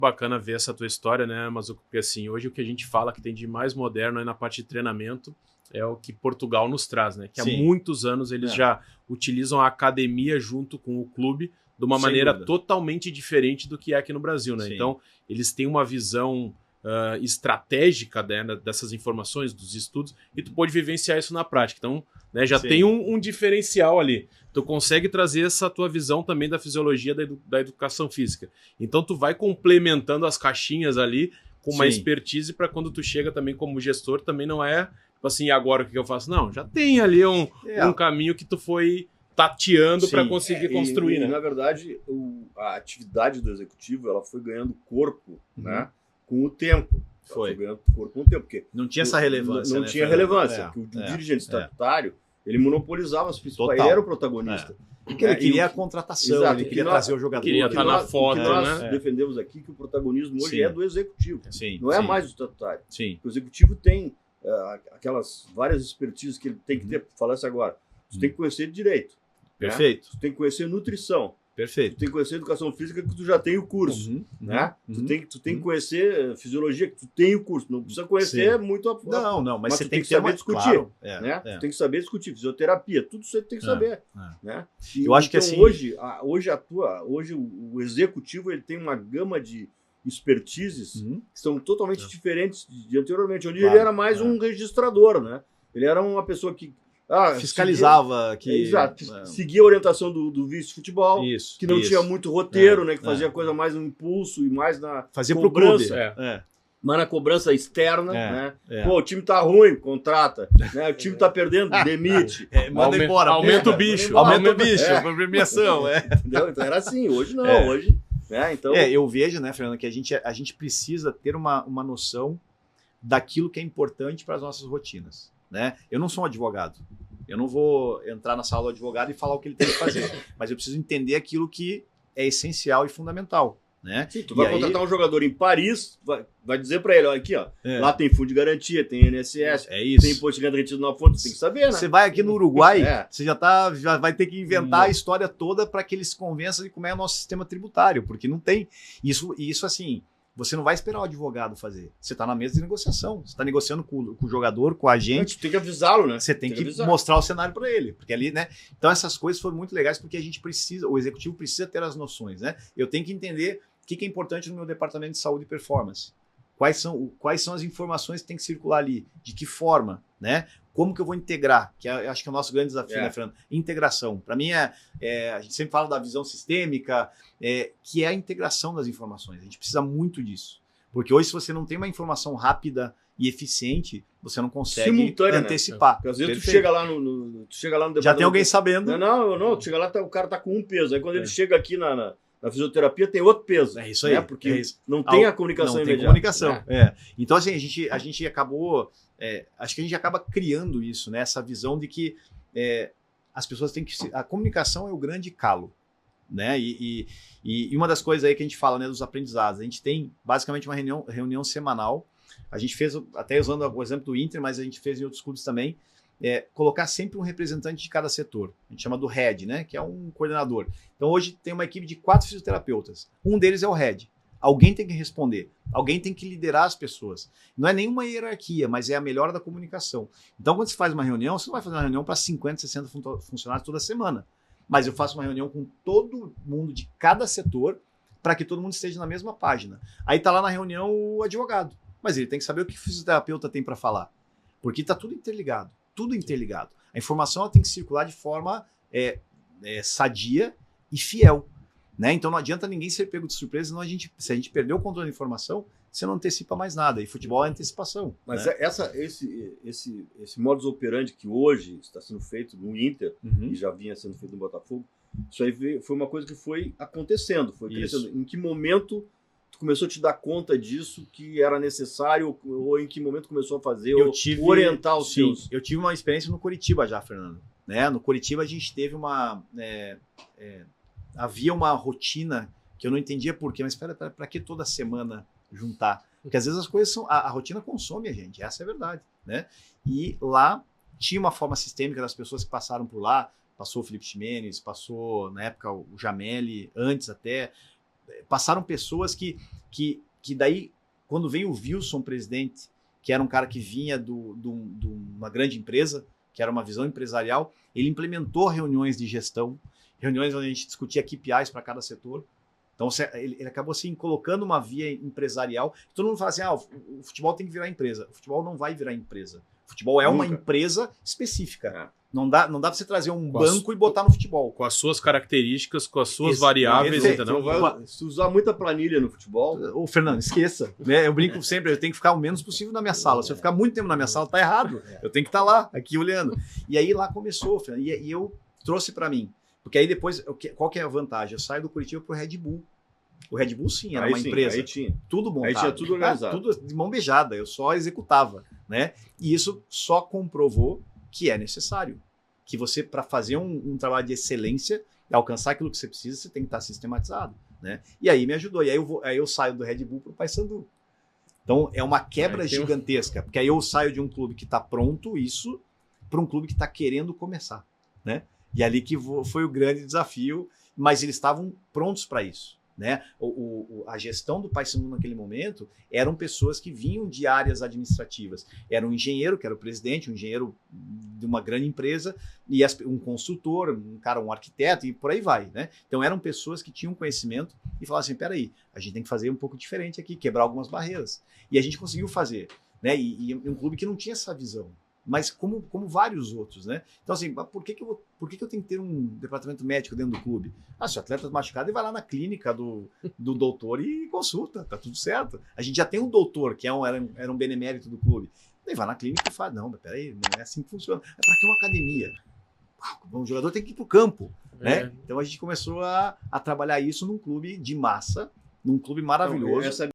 Bacana ver essa tua história, né, Mazuco? Porque assim, hoje o que a gente fala que tem de mais moderno aí na parte de treinamento é o que Portugal nos traz, né? Que há muitos anos eles já utilizam a academia junto com o clube de uma maneira totalmente diferente do que é aqui no Brasil, né? Sim. Então, eles têm uma visão estratégica, né, dessas informações, dos estudos, e tu pode vivenciar isso na prática. Então, né, já tem um diferencial ali. Tu consegue trazer essa tua visão também da fisiologia da educação física. Então, tu vai complementando as caixinhas ali com uma expertise para quando tu chega também como gestor, também não é tipo assim, agora o que eu faço? Não, já tem ali um caminho que tu foi tateando para conseguir construir, né? Na verdade, a atividade do executivo ela foi ganhando corpo, né, com o tempo. Foi ganhando corpo com o tempo. Porque não tinha essa relevância. Não tinha relevância. Porque o dirigente estatutário, ele monopolizava as principais. Ele era o protagonista. Porque ele queria a contratação, ele queria trazer o jogador. Queria estar na foto, né? Nós defendemos aqui que o protagonismo hoje é do executivo. Não é mais do estatutário. O executivo tem aquelas várias expertises que ele tem que ter. Falar isso agora. Você tem que conhecer direito. Perfeito. Você tem que conhecer nutrição. Perfeito. Tu tem que conhecer educação física, que tu já tem o curso, né? Tu tem que conhecer fisiologia, que tu tem o curso. Não precisa conhecer muito a fundo. Não, mas você tem que saber discutir, claro, né? Tu tem que saber discutir fisioterapia, tudo isso você tem que saber, né? Eu acho que assim, hoje o executivo ele tem uma gama de expertises que são totalmente diferentes de anteriormente, onde ele era mais um registrador, né? Ele era uma pessoa que fiscalizava, seguia a orientação do vice-futebol, que não tinha muito roteiro, né? Que fazia coisa mais no impulso e mais na fazia cobrança. Pro clube. Mas na cobrança externa, né? Pô, o time tá ruim, contrata. Né? O time tá perdendo, demite. Manda embora. Aumenta o bicho. Aumenta o bicho, premiação. Entendeu? Então era assim, hoje não. Hoje, né? Então... eu vejo, né, Fernando, que a gente precisa ter uma noção daquilo que é importante para as nossas rotinas. Né? Eu não sou um advogado, eu não vou entrar na sala do advogado e falar o que ele tem que fazer, mas eu preciso entender aquilo que é essencial e fundamental. Né? Sim, tu vai contratar um jogador em Paris, vai dizer para ele, olha aqui, ó, lá tem fundo de garantia, tem INSS, tem imposto de renda retido na fonte, tu tem que saber, né? Você vai aqui no Uruguai, você já vai ter que inventar a história toda para que ele se convença de como é o nosso sistema tributário, porque não tem isso assim. Você não vai esperar o advogado fazer. Você está na mesa de negociação. Você está negociando com o jogador, com a agente. Tem que avisá-lo, né? Você tem que mostrar o cenário para ele. Porque ali, né? Então essas coisas foram muito legais porque a gente precisa, o executivo precisa ter as noções, né? Eu tenho que entender o que é importante no meu departamento de saúde e performance. Quais são as informações que tem que circular ali? De que forma, né? Como que eu vou integrar? Que acho que é o nosso grande desafio, né, Fernando? Integração. Para mim, a gente sempre fala da visão sistêmica, que é a integração das informações. A gente precisa muito disso. Porque hoje, se você não tem uma informação rápida e eficiente, você não consegue antecipar. Né? Porque às vezes tu chega lá no departamento... Já tem alguém sabendo. Não. Tu chega lá, o cara tá com um peso. Aí quando ele chega aqui na fisioterapia tem outro peso. É isso aí. Né? Porque não tem a comunicação imediata. Não tem comunicação. Então, assim, a gente acabou... acho que a gente acaba criando isso, né? Essa visão de que as pessoas têm que... A comunicação é o grande calo. Né? E uma das coisas aí que a gente fala, né, dos aprendizados. A gente tem basicamente uma reunião semanal. A gente fez, até usando o exemplo do Inter, mas a gente fez em outros clubes também, colocar sempre um representante de cada setor. A gente chama do head, né? Que é um coordenador. Então hoje tem uma equipe de 4 fisioterapeutas. Um deles é o head. Alguém tem que responder. Alguém tem que liderar as pessoas. Não é nenhuma hierarquia, mas é a melhora da comunicação. Então quando você faz uma reunião, você não vai fazer uma reunião para 50, 60 funcionários toda semana. Mas eu faço uma reunião com todo mundo de cada setor para que todo mundo esteja na mesma página. Aí está lá na reunião o advogado. Mas ele tem que saber o que o fisioterapeuta tem para falar. Porque está tudo interligado. Tudo interligado. A informação ela tem que circular de forma sadia e fiel. Né? Então não adianta ninguém ser pego de surpresa, senão se a gente perder o controle da informação, você não antecipa mais nada. E futebol é antecipação. Mas né? esse modus operandi que hoje está sendo feito no Inter, e já vinha sendo feito no Botafogo, isso aí foi uma coisa que foi acontecendo, foi crescendo. Em que momento tu começou a te dar conta disso, que era necessário, ou em que momento começou a fazer, orientar os seus? Eu tive uma experiência no Coritiba já, Fernando. Né? No Coritiba a gente teve havia uma rotina que eu não entendia por quê, mas para que toda semana juntar? Porque às vezes as coisas são... A rotina consome a gente, essa é a verdade. Né? E lá tinha uma forma sistêmica das pessoas que passaram por lá, passou o Felipe Ximenes, passou na época o Jameli, antes até, passaram pessoas que que daí, quando veio o Wilson presidente, que era um cara que vinha de uma grande empresa, que era uma visão empresarial, ele implementou reuniões de gestão, reuniões onde a gente discutia KPIs para cada setor. Então, ele acabou assim, colocando uma via empresarial. Todo mundo fala assim, o futebol tem que virar empresa. O futebol não vai virar empresa. O futebol é uma empresa específica. Não dá para você trazer um banco e botar no futebol. Com as suas características, com as suas variáveis, entendeu? Se usar muita planilha no futebol... Ô, Fernando, esqueça. Né? Eu brinco sempre, eu tenho que ficar o menos possível na minha sala. Se eu ficar muito tempo na minha sala, tá errado. Eu tenho que estar lá, aqui olhando. E aí lá começou, Fernando. E eu trouxe para mim. Porque aí depois, qual que é a vantagem? Eu saio do Curitiba pro Red Bull. O Red Bull, sim, era uma empresa. Aí tinha. Tudo montado. Aí tinha tudo organizado. Tudo de mão beijada. Eu só executava, né? E isso só comprovou que é necessário. Que você, para fazer um trabalho de excelência, alcançar aquilo que você precisa, você tem que estar sistematizado, né? E aí me ajudou. E aí eu saio do Red Bull pro Paysandu. Então, é uma quebra gigantesca. Porque aí eu saio de um clube que está pronto, isso, para um clube que está querendo começar, né? E ali que foi o grande desafio, mas eles estavam prontos para isso, né? A gestão do Paysandu naquele momento eram pessoas que vinham de áreas administrativas. Era um engenheiro, que era o presidente, um engenheiro de uma grande empresa, e um consultor, um arquiteto, e por aí vai, né? Então eram pessoas que tinham conhecimento e falavam assim, peraí, a gente tem que fazer um pouco diferente aqui, quebrar algumas barreiras. E a gente conseguiu fazer, né? E um clube que não tinha essa visão, mas como vários outros, né? Então, assim, por que eu tenho que ter um departamento médico dentro do clube? Se o atleta é machucado, ele vai lá na clínica do doutor e consulta, tá tudo certo. A gente já tem um doutor, que era um benemérito do clube. Ele vai na clínica e fala, não, mas peraí, não é assim que funciona. É para que uma academia? O jogador tem que ir pro campo, né? Então, a gente começou a trabalhar isso num clube de massa, num clube maravilhoso. Então,